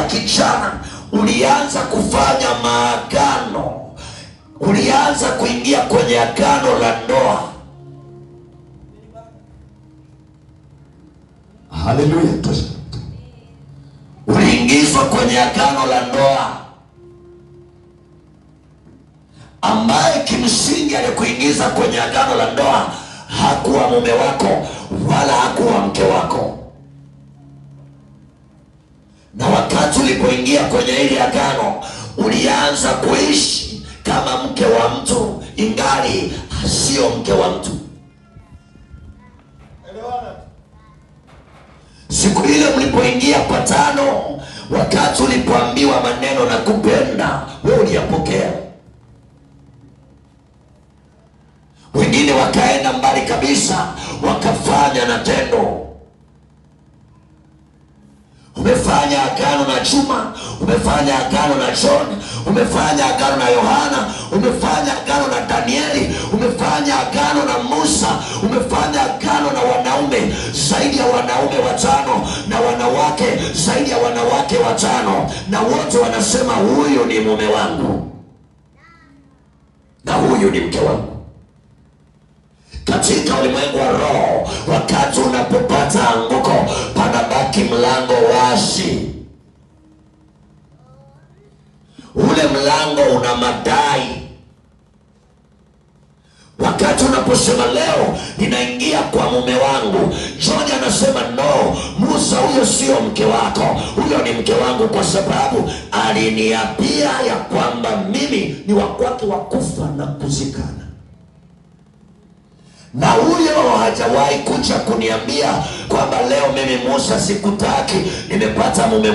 kijana ulianza kufanya maagano, ulianza kuingia kwenye agano la ndoa. Haleluya. Uliingizwa kwenye agano la ndoa, ambaye kimsingi alikuingiza kwenye agano la ndoa hakuwa mume wako wala hakuwa mke wako. Na wakati ulipoingia kwenye ile agano, ulianza kuishi kama mke wa mtu ingali sio mke wa mtu. Siku ile mlipoingia patano, wakati ulipoambiwa maneno na kupenda, wewe uliyapokea. Wengine wakaenda mbali kabisa, wakafanya na tendo. Umefanya agano na Juma, umefanya agano na John, umefanya agano na Yohana, umefanya agano na Danieli, umefanya agano na Musa, umefanya agano na wanaume zaidi ya wanaume 5 na wanawake zaidi ya wanawake 5, na wote wanasema huyu ni mume wangu na huyu ni mke wangu. Katika ulimwengu wa roho, wakati unapopata anguko, panabaki mlango wazi. Ule mlango una madai. Wakati unaposema leo ninaingia kwa mume wangu, John anasema no, Musa, huyo sio mke wako, huyo ni mke wangu, kwa sababu aliniapia ya kwamba mimi ni wa kwake wa kufa na kuzikana. Na huyo hajawahi kuja kuniambia kwamba leo mimi Musa sikutaki, nimepata mume